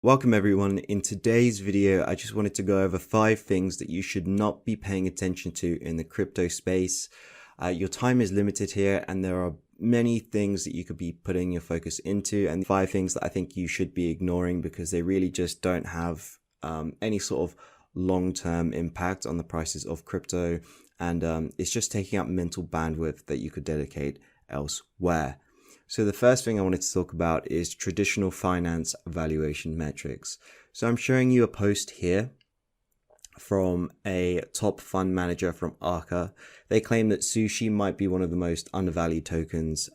Welcome everyone. In today's video, I just wanted to go over 5 things that you should not be paying attention to in the crypto space. Your time is limited here and there are many things that you could be putting your focus into, and 5 things that I think you should be ignoring because they really just don't have any sort of long-term impact on the prices of crypto, and it's just taking up mental bandwidth that you could dedicate elsewhere. So the first thing I wanted to talk about is traditional finance valuation metrics. So I'm showing you a post here from a top fund manager from Arca. They claim that Sushi might be one of the most undervalued tokens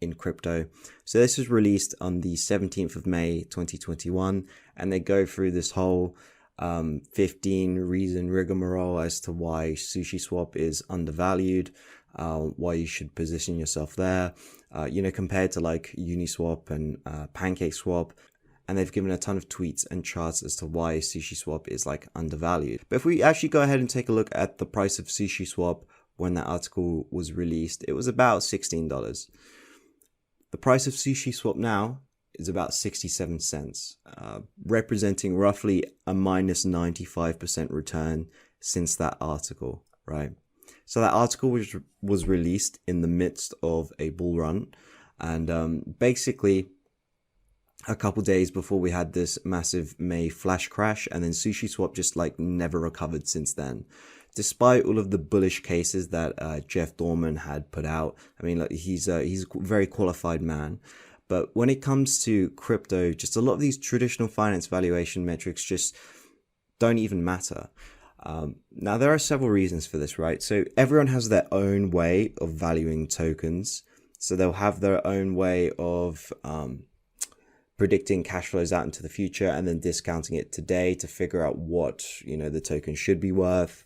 in crypto. So this was released on the 17th of May 2021, and they go through this whole 15 reason rigmarole as to why SushiSwap is undervalued, why you should position yourself there, compared to like Uniswap and PancakeSwap. And they've given a ton of tweets and charts as to why SushiSwap is like undervalued. But if we actually go ahead and take a look at the price of SushiSwap when that article was released, it was about $16. The price of SushiSwap now is about 67 cents, representing roughly a minus 95% return since that article, right? So that article was released in the midst of a bull run, and basically a couple days before we had this massive May flash crash, and then SushiSwap just like never recovered since then. Despite all of the bullish cases that Jeff Dorman had put out, I mean, like, he's a very qualified man. But when it comes to crypto, just a lot of these traditional finance valuation metrics just don't even matter. Now, there are several reasons for this, right? So everyone has their own way of valuing tokens. So they'll have their own way of predicting cash flows out into the future and then discounting it today to figure out what, the token should be worth.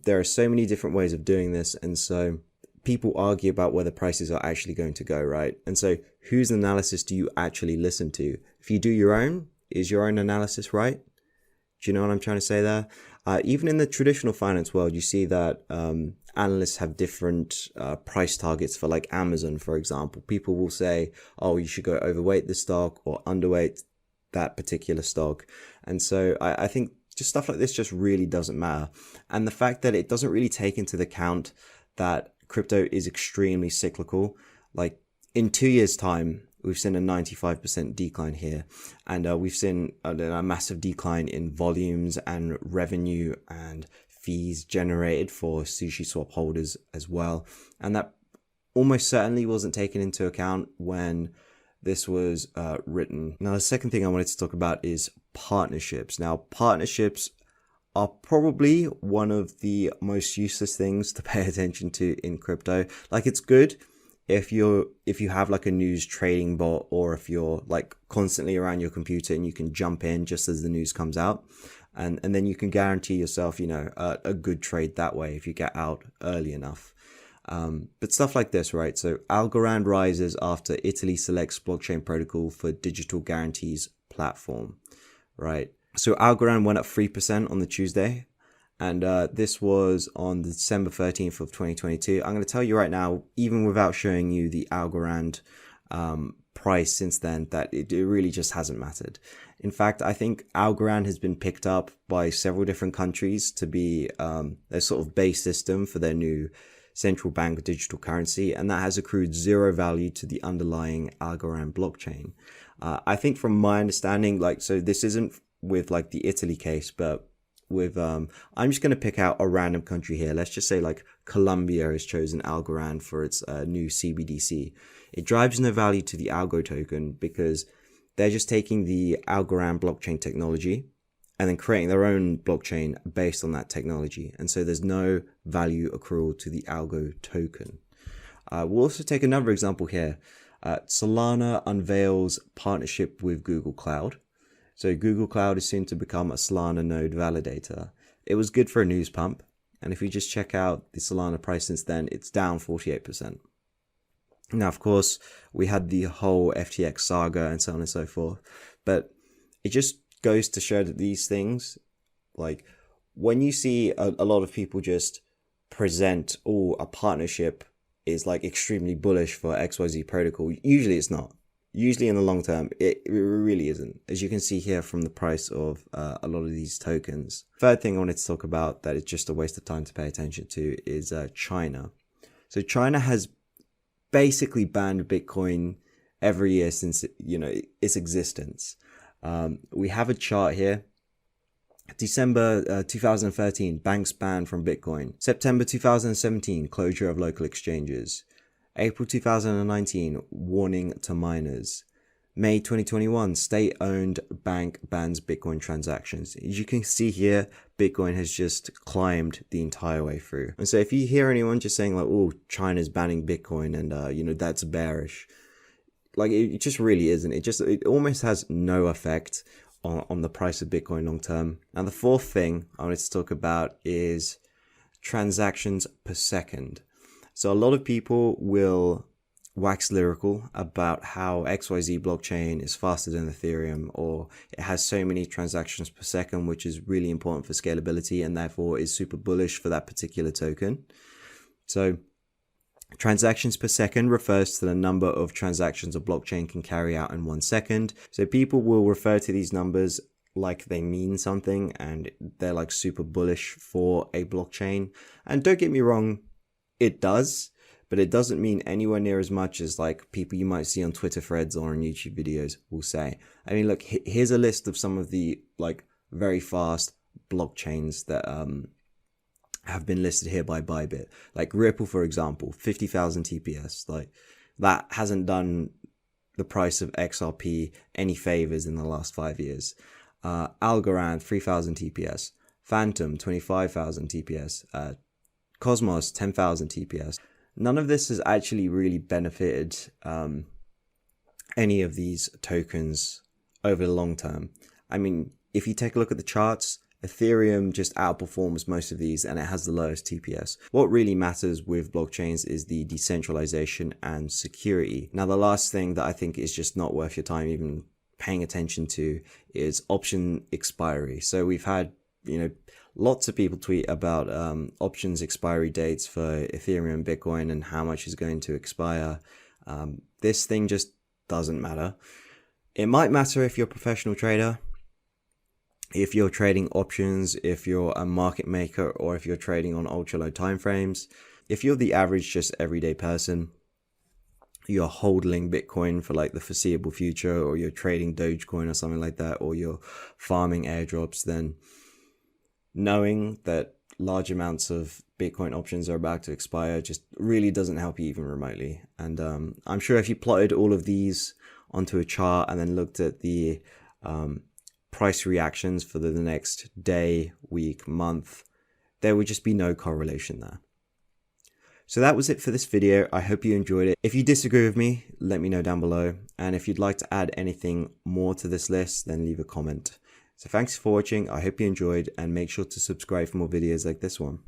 There are so many different ways of doing this. And so people argue about whether prices are actually going to go, right? And so whose analysis do you actually listen to? If you do your own, is your own analysis right? Do you know what I'm trying to say there? Even in the traditional finance world, you see that analysts have different price targets for like Amazon, for example. People will say, oh, you should go overweight this stock or underweight that particular stock. And so I think just stuff like this just really doesn't matter. And the fact that it doesn't really take into account that crypto is extremely cyclical. Like in 2 years' time, we've seen a 95% decline here, and we've seen a massive decline in volumes and revenue and fees generated for SushiSwap holders as well. And that almost certainly wasn't taken into account when this was written. Now, the second thing I wanted to talk about is partnerships. Now, partnerships are probably one of the most useless things to pay attention to in crypto. Like, it's good if you have like a news trading bot, or if you're like constantly around your computer and you can jump in just as the news comes out, and then you can guarantee yourself a good trade that way if you get out early enough. But stuff like this, right? So Algorand rises after Italy selects blockchain protocol for digital guarantees platform, right? So Algorand went up 3% on the Tuesday, and this was on December 13th of 2022. I'm going to tell you right now, even without showing you the Algorand price since then, that it really just hasn't mattered. In fact, I think Algorand has been picked up by several different countries to be their sort of base system for their new central bank digital currency, and that has accrued zero value to the underlying Algorand blockchain. I think from my understanding, so this isn't with like the Italy case, but with I'm just going to pick out a random country here. Let's just say like Colombia has chosen Algorand for its new CBDC. It drives no value to the Algo token because they're just taking the Algorand blockchain technology and then creating their own blockchain based on that technology. And so there's no value accrual to the Algo token. We'll also take another example here. Solana unveils partnership with Google Cloud. So Google Cloud is soon to become a Solana node validator. It was good for a news pump. And if you just check out the Solana price since then, it's down 48%. Now, of course, we had the whole FTX saga and so on and so forth. But it just goes to show that these things, like when you see a lot of people just present, a partnership is like extremely bullish for XYZ protocol, usually it's not. usually in the long term, it really isn't, as you can see here from the price of a lot of these tokens. Third thing I wanted to talk about that is just a waste of time to pay attention to is China. So China has basically banned Bitcoin every year since its existence. We have a chart here. December 2013, banks banned from Bitcoin. September 2017, closure of local exchanges. April 2019, warning to miners. May 2021, state-owned bank bans Bitcoin transactions. As you can see here, Bitcoin has just climbed the entire way through. And so if you hear anyone just saying like, oh, China's banning Bitcoin and, that's bearish, like it just really isn't. It almost has no effect on the price of Bitcoin long term. And the fourth thing I wanted to talk about is transactions per second. So a lot of people will wax lyrical about how XYZ blockchain is faster than Ethereum, or it has so many transactions per second, which is really important for scalability and therefore is super bullish for that particular token. So transactions per second refers to the number of transactions a blockchain can carry out in 1 second. So people will refer to these numbers like they mean something and they're like super bullish for a blockchain. And don't get me wrong, it does, but it doesn't mean anywhere near as much as like people you might see on Twitter threads or on YouTube videos will say. I mean, look, here's a list of some of the like very fast blockchains that have been listed here by Bybit. Like Ripple, for example, 50,000 TPS. Like that hasn't done the price of XRP any favors in the last 5 years. Algorand, 3,000 TPS. Phantom, 25,000 TPS. Cosmos, 10,000 TPS. None of this has actually really benefited any of these tokens over the long term. I mean, if you take a look at the charts, Ethereum just outperforms most of these and it has the lowest TPS. What really matters with blockchains is the decentralization and security. Now, the last thing that I think is just not worth your time even paying attention to is option expiry. So we've had, lots of people tweet about options expiry dates for Ethereum and Bitcoin and how much is going to expire. This thing just doesn't matter. It might matter if you're a professional trader, if you're trading options, if you're a market maker, or if you're trading on ultra low timeframes. If you're the average just everyday person, you're holding Bitcoin for like the foreseeable future, or you're trading Dogecoin or something like that, or you're farming airdrops, then knowing that large amounts of Bitcoin options are about to expire just really doesn't help you even remotely. And I'm sure if you plotted all of these onto a chart and then looked at the price reactions for the next day, week, month, there would just be no correlation there. So that was it for this video. I hope you enjoyed it. If you disagree with me, let me know down below. And if you'd like to add anything more to this list, then leave a comment. So thanks for watching. I hope you enjoyed, and make sure to subscribe for more videos like this one.